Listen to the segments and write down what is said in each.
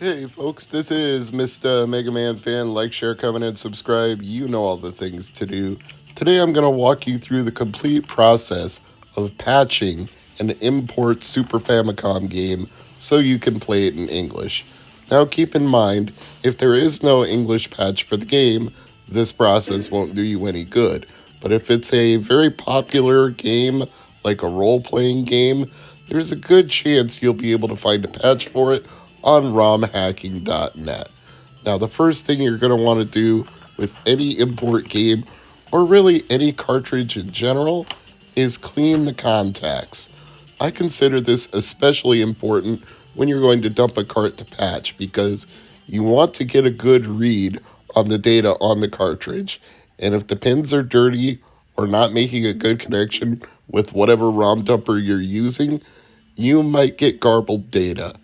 Hey folks, this is Mr. MegaManFan. Like, share, comment, and subscribe. You know all the things to do. Today I'm going to walk you through the complete process of patching an import Super Famicom game so you can play it in English. Now keep in mind, if there is no English patch for the game, this process won't do you any good. But if it's a very popular game, like a role-playing game, there's a good chance you'll be able to find a patch for it on romhacking.net. Now, the first thing you're going to want to do with any import game, or really any cartridge in general, is clean the contacts. I consider this especially important when you're going to dump a cart to patch because you want to get a good read on the data on the cartridge. And if the pins are dirty or not making a good connection with whatever ROM dumper you're using, you might get garbled data.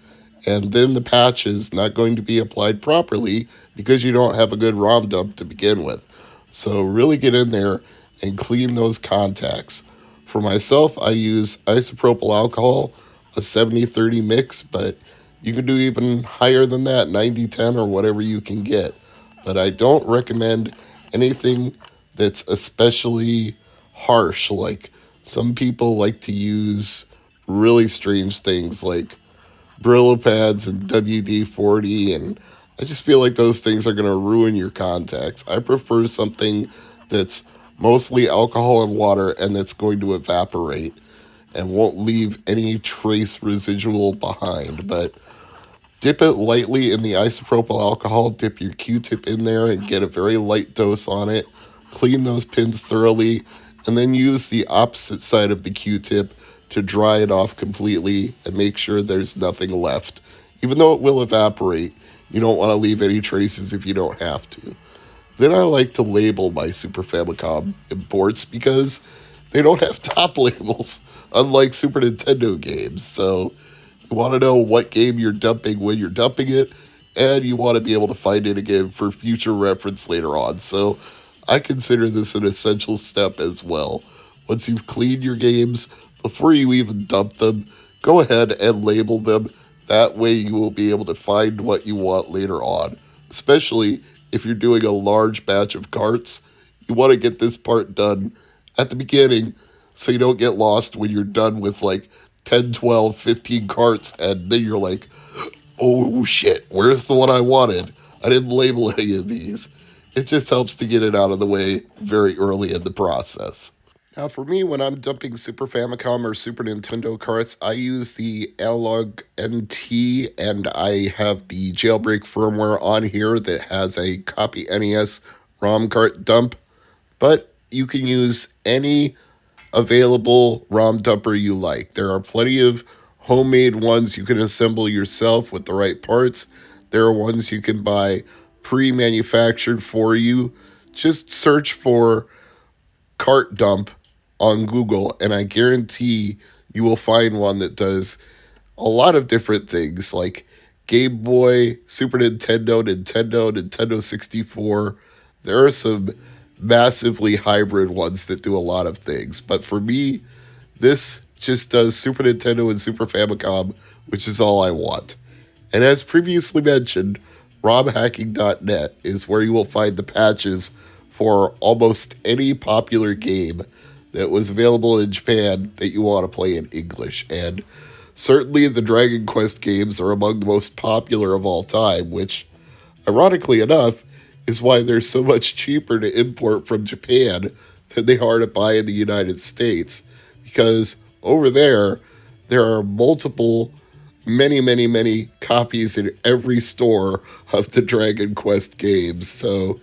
And then the patch is not going to be applied properly because you don't have a good ROM dump to begin with. So really get in there and clean those contacts. For myself, I use isopropyl alcohol, a 70-30 mix, but you can do even higher than that, 90-10 or whatever you can get. But I don't recommend anything that's especially harsh. Like some people like to use really strange things like Brillo pads and WD-40, and I just feel like those things are going to ruin your contacts. I prefer something that's mostly alcohol and water and that's going to evaporate and won't leave any trace residual behind. But dip it lightly in the isopropyl alcohol, dip your Q-tip in there and get a very light dose on it. Clean those pins thoroughly, and then use the opposite side of the Q-tip to dry it off completely and make sure there's nothing left. Even though it will evaporate, you don't want to leave any traces if you don't have to. Then I like to label my Super Famicom imports because they don't have top labels, unlike Super Nintendo games. So you want to know what game you're dumping when you're dumping it, and you want to be able to find it again for future reference later on. So I consider this an essential step as well. Once you've cleaned your games, before you even dump them, go ahead and label them. That way you will be able to find what you want later on. Especially if you're doing a large batch of carts, you want to get this part done at the beginning so you don't get lost when you're done with like 10, 12, 15 carts and then you're like, oh shit, where's the one I wanted? I didn't label any of these. It just helps to get it out of the way very early in the process. Now, for me, when I'm dumping Super Famicom or Super Nintendo carts, I use the Analog NT, and I have the jailbreak firmware on here that has a copy NES ROM cart dump. But you can use any available ROM dumper you like. There are plenty of homemade ones you can assemble yourself with the right parts. There are ones you can buy pre-manufactured for you. Just search for cart dump on Google, and I guarantee you will find one that does a lot of different things like Game Boy, Super Nintendo, Nintendo 64. There are some massively hybrid ones that do a lot of things. But for me, this just does Super Nintendo and Super Famicom, which is all I want. And as previously mentioned, romhacking.net is where you will find the patches for almost any popular game that was available in Japan that you want to play in English. And certainly the Dragon Quest games are among the most popular of all time, which, ironically enough, is why they're so much cheaper to import from Japan than they are to buy in the United States. Because over there are multiple, many copies in every store of the Dragon Quest games. So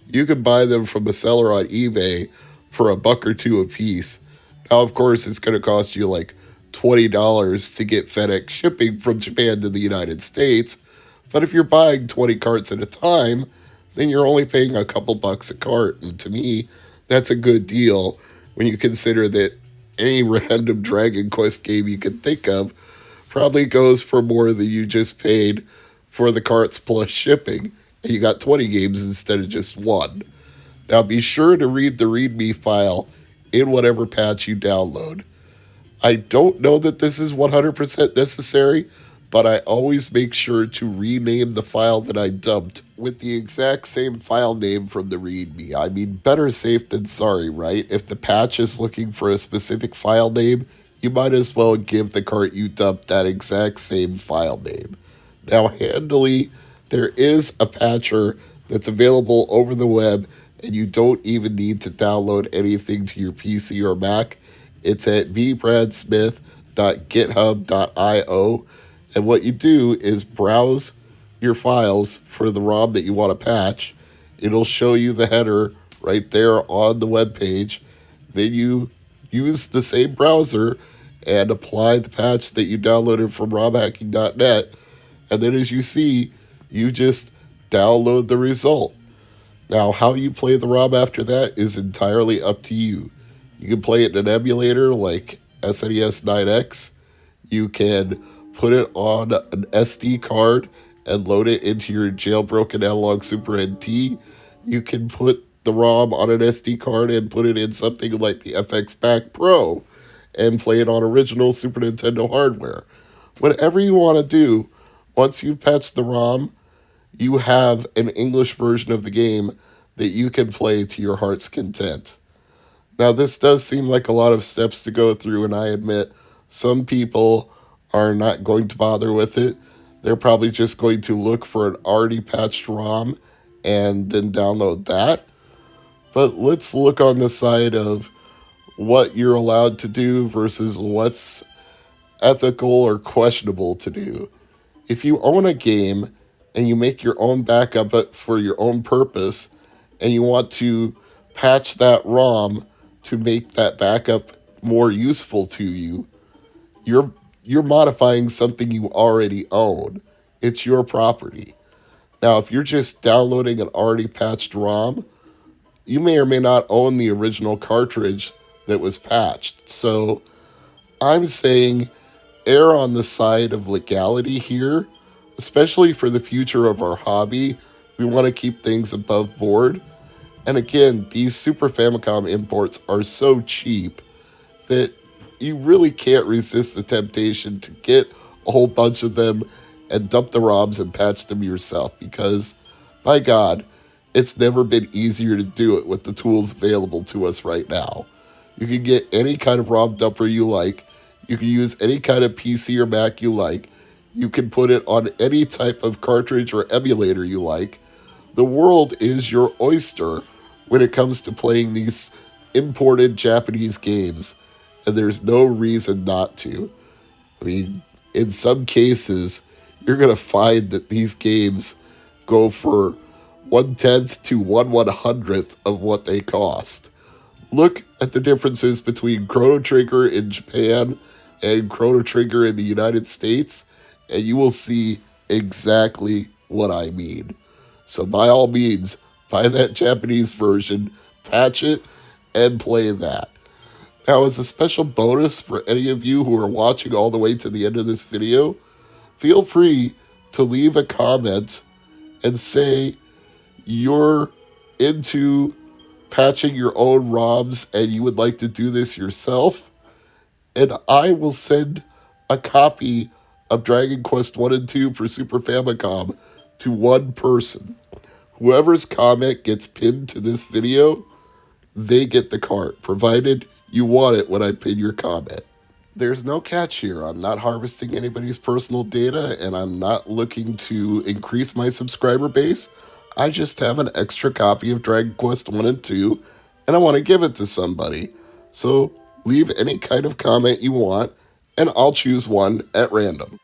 you can buy them from a seller on eBay for $1 or $2 a piece. Now, of course, it's going to cost you like $20 to get FedEx shipping from Japan to the United States. But if you're buying 20 carts at a time, then you're only paying a couple bucks a cart. And to me, that's a good deal when you consider that any random Dragon Quest game you can think of probably goes for more than you just paid for the carts plus shipping. And you got 20 games instead of just one. Now be sure to read the README file in whatever patch you download. I don't know that this is 100% necessary, but I always make sure to rename the file that I dumped with the exact same file name from the README. I mean, better safe than sorry, right? If the patch is looking for a specific file name, you might as well give the cart you dumped that exact same file name. Now, handily, there is a patcher that's available over the web, and you don't even need to download anything to your PC or Mac. It's at bbradsmith.github.io, and what you do is browse your files for the ROM that you want to patch. It'll show you the header right there on the web page. Then you use the same browser and apply the patch that you downloaded from romhacking.net. And then as you see, you just download the result. Now, how you play the ROM after that is entirely up to you. You can play it in an emulator like SNES 9X. You can put it on an SD card and load it into your jailbroken analog Super NT. You can put the ROM on an SD card and put it in something like the FX Pack Pro and play it on original Super Nintendo hardware. Whatever you want to do, once you patch the ROM, you have an English version of the game that you can play to your heart's content. Now, this does seem like a lot of steps to go through, and I admit some people are not going to bother with it. They're probably just going to look for an already patched ROM and then download that. But let's look on the side of what you're allowed to do versus what's ethical or questionable to do. If you own a game and you make your own backup for your own purpose and you want to patch that ROM to make that backup more useful to you, you're modifying something you already own. It's your property. Now, if you're just downloading an already patched ROM, you may or may not own the original cartridge that was patched. So I'm saying err on the side of legality here, especially for the future of our hobby. We want to keep things above board. And again, these Super Famicom imports are so cheap that you really can't resist the temptation to get a whole bunch of them and dump the ROMs and patch them yourself, because, by God, it's never been easier to do it with the tools available to us right now. You can get any kind of ROM dumper you like. You can use any kind of PC or Mac you like. You can put it on any type of cartridge or emulator you like. The world is your oyster when it comes to playing these imported Japanese games, and there's no reason not to. I mean, in some cases, you're going to find that these games go for 1/10 to 1/100th of what they cost. Look at the differences between Chrono Trigger in Japan and Chrono Trigger in the United States, and you will see exactly what I mean. So by all means, buy that Japanese version, patch it, and play that. Now, as a special bonus for any of you who are watching all the way to the end of this video, feel free to leave a comment and say you're into patching your own ROMs and you would like to do this yourself, and I will send a copy of Dragon Quest 1 and 2 for Super Famicom to one person. Whoever's comment gets pinned to this video, they get the cart, provided you want it when I pin your comment. There's no catch here. I'm not harvesting anybody's personal data, and I'm not looking to increase my subscriber base. I just have an extra copy of Dragon Quest 1 and 2, and I want to give it to somebody. So leave any kind of comment you want, and I'll choose one at random.